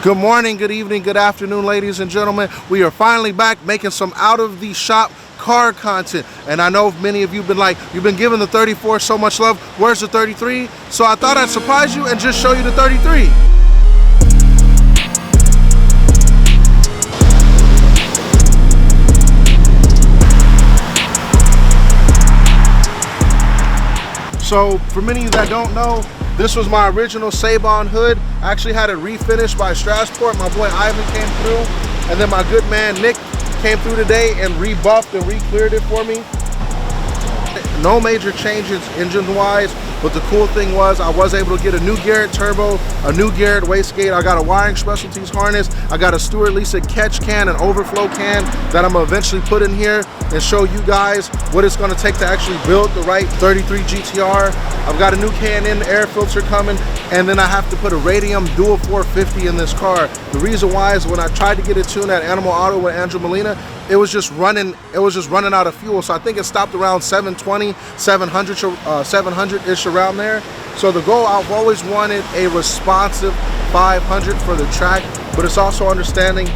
Good morning, good evening, good afternoon, ladies and gentlemen. We are finally back making some out of the shop car content. And I know many of you been like, you've been giving the 34 so much love. Where's the 33? So I thought I'd surprise you and just show you the 33. So for many of you that don't know, this was my original Sabon hood. I actually had it refinished by Strassport. My boy Ivan came through, and then my good man Nick came through today and rebuffed and re-cleared it for me. No major changes engine-wise, but the cool thing was I was able to get a new Garrett turbo, a new Garrett wastegate. I got a wiring specialties harness. I got a Stuart Lisa catch can and overflow can that I'm gonna eventually put in here and show you guys what it's gonna take to actually build the right 33 GTR. I've got a new K&N air filter coming, and then I have to put a Radium Dual 450 in this car. The reason why is when I tried to get it tuned at Animal Auto with Andrew Molina, it was just running out of fuel. So I think it stopped around 720, 700-ish around there. So the goal, I've always wanted a responsive 500 for the track, but it's also understanding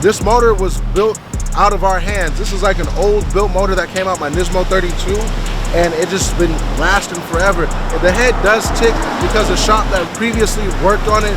this motor was built out of our hands. This is like an old built motor that came out my Nismo 32, and it just been lasting forever. The head does tick because the shop that previously worked on it,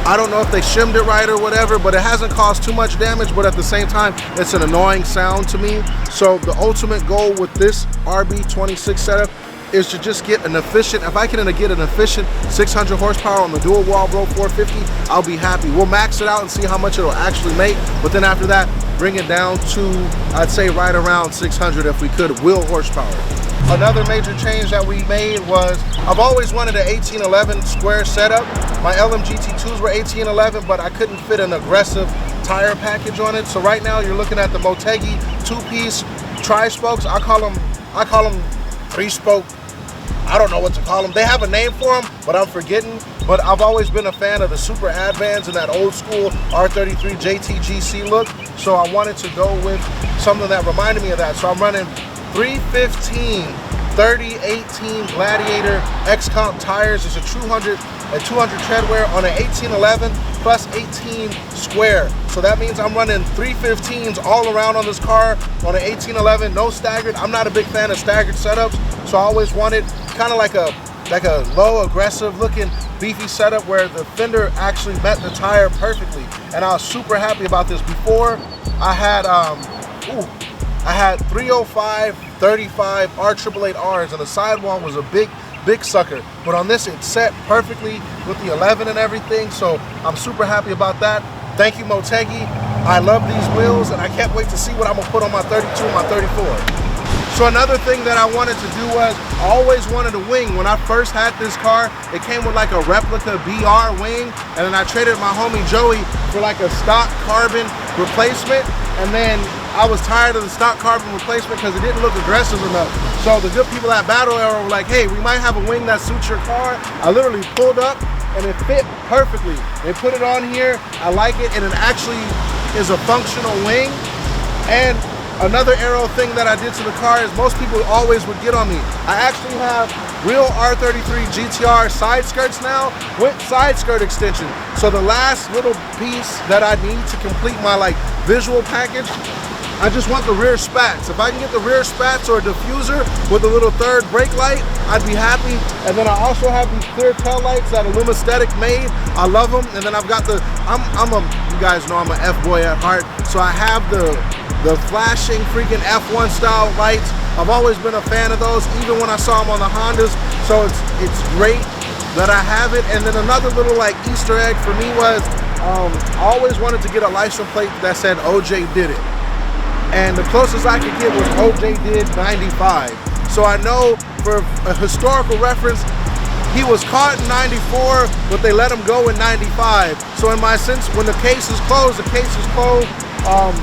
I don't know if they shimmed it right or whatever, but it hasn't caused too much damage, but at the same time, it's an annoying sound to me. So the ultimate goal with this RB26 setup is to just get an efficient, if I can get an efficient 600 horsepower on the dual wall bro 450, I'll be happy. We'll max it out and see how much it'll actually make, but then after that, bring it down to, I'd say right around 600 if we could, wheel horsepower. Another major change that we made was, I've always wanted an 1811 square setup. My LMGT2s were 1811, but I couldn't fit an aggressive tire package on it. So right now you're looking at the Motegi two-piece tri-spokes. I call them three-spoke. I don't know what to call them. They have a name for them, but I'm forgetting. But I've always been a fan of the super advans and that old school R33 GTR look. So I wanted to go with something that reminded me of that. So I'm running 315 3018 Gladiator X-Comp tires. It's a 200 tread wear on an 1811 plus 18 square. So that means I'm running 315s all around on this car on an 1811, no staggered. I'm not a big fan of staggered setups, so I always wanted kind of like a low aggressive looking beefy setup where the fender actually met the tire perfectly. And I was super happy about this. Before I had 305 35 R888Rs, and the sidewall was a big sucker, but on this it set perfectly with the 11 and everything, so I'm super happy about that. Thank you, Motegi. I love these wheels, and I can't wait to see what I'm gonna put on my 32 and my 34. So another thing that I wanted to do was, I always wanted a wing. When I first had this car, it came with like a replica BR wing, and then I traded my homie Joey for like a stock carbon replacement, and then I was tired of the stock carbon replacement because it didn't look aggressive enough. So the good people at Battle Arrow were like, hey, we might have a wing that suits your car. I literally pulled up and it fit perfectly. They put it on here, I like it, and it actually is a functional wing. And another Arrow thing that I did to the car is most people always would get on me. I actually have real R33 GTR side skirts now with side skirt extension. So the last little piece that I need to complete my like visual package, I just want the rear spats. If I can get the rear spats or a diffuser with a little third brake light, I'd be happy. And then I also have these clear tail lights that Alumaesthetic made. I love them. And then I've got the, you guys know I'm an F-boy at heart. So I have the flashing freaking F1 style lights. I've always been a fan of those, even when I saw them on the Hondas. So it's great that I have it. And then another little like Easter egg for me was, I always wanted to get a license plate that said OJ did it. And the closest I could get was OJ did 95. So I know for a historical reference, he was caught in 94, but they let him go in 95. So in my sense, when the case is closed, the case is closed. I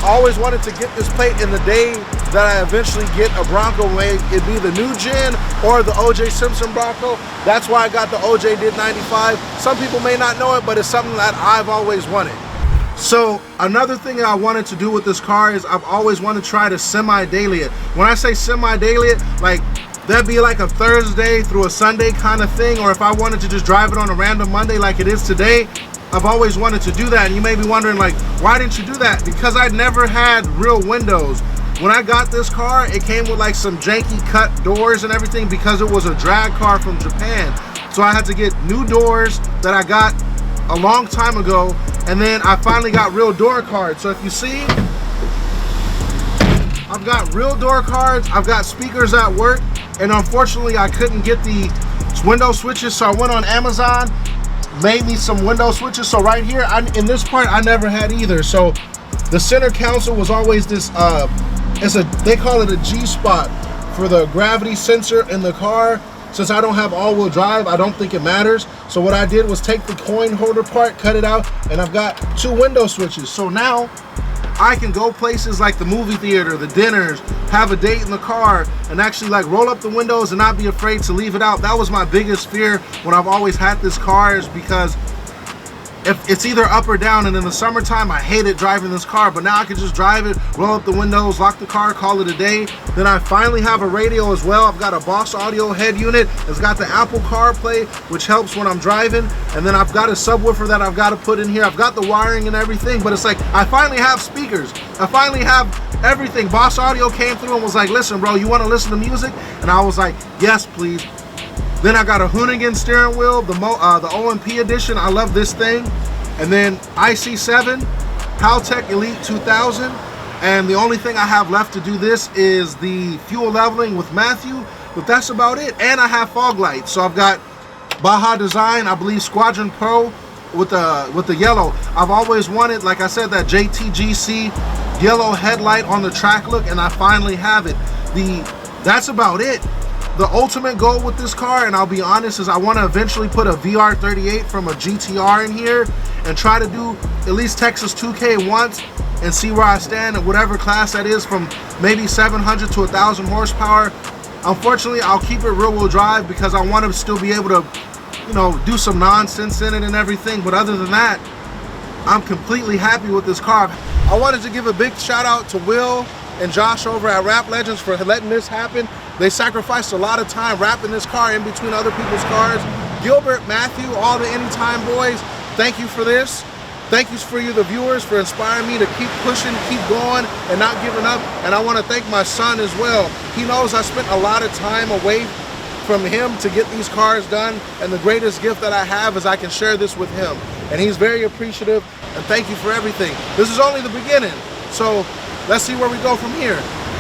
always wanted to get this plate in the day that I eventually get a Bronco, way it'd be the new gen or the OJ Simpson Bronco. That's why I got the OJ did 95. Some people may not know it, but it's something that I've always wanted. So another thing that I wanted to do with this car is I've always wanted to try to semi-daily it. When I say semi-daily it, like that'd be like a Thursday through a Sunday kind of thing, or if I wanted to just drive it on a random Monday like it is today, I've always wanted to do that, and you may be wondering, like, why didn't you do that? Because I never had real windows. When I got this car, it came with like some janky cut doors and everything because it was a drag car from Japan. So I had to get new doors that I got a long time ago, and then I finally got real door cards. So if you see, I've got real door cards, I've got speakers at work, and unfortunately I couldn't get the window switches, so I went on Amazon, made me some window switches. So right here, in this part, I never had either. So the center console was always this, they call it a G spot for the gravity sensor in the car. Since I don't have all-wheel drive, I don't think it matters. So what I did was take the coin holder part, cut it out, and I've got 2 window switches. So now I can go places like the movie theater, the dinners, have a date in the car, and actually like roll up the windows and not be afraid to leave it out. That was my biggest fear when I've always had this car, is because if it's either up or down, and in the summertime I hated driving this car, but now I can just drive it, roll up the windows, lock the car, call it a day. Then I finally have a radio as well. I've got a Boss Audio head unit. It's got the Apple CarPlay, which helps when I'm driving, and then I've got a subwoofer that I've got to put in here. I've got the wiring and everything, but it's like I finally have speakers. I finally have everything. Boss Audio came through and was like, listen bro, you want to listen to music? And I was like, yes please. Then I got a Hoonigan steering wheel, the OMP edition. I love this thing. And then IC7, Haltech Elite 2000. And the only thing I have left to do this is the fuel leveling with Matthew, but that's about it. And I have fog lights. So I've got Baja Design, I believe Squadron Pro with the yellow. I've always wanted, like I said, that JTGC yellow headlight on the track look, and I finally have it. That's about it. The ultimate goal with this car, and I'll be honest, is I want to eventually put a VR38 from a GTR in here and try to do at least Texas 2K once and see where I stand in whatever class that is, from maybe 700 to 1,000 horsepower. Unfortunately, I'll keep it rear wheel drive because I want to still be able to, you know, do some nonsense in it and everything. But other than that, I'm completely happy with this car. I wanted to give a big shout out to Will and Josh over at Rap Legends for letting this happen. They sacrificed a lot of time wrapping this car in between other people's cars. Gilbert, Matthew, all the Anytime boys, thank you for this. Thank you for you, the viewers, for inspiring me to keep pushing, keep going, and not giving up. And I want to thank my son as well. He knows I spent a lot of time away from him to get these cars done, and the greatest gift that I have is I can share this with him. And he's very appreciative, and thank you for everything. This is only the beginning, so let's see where we go from here.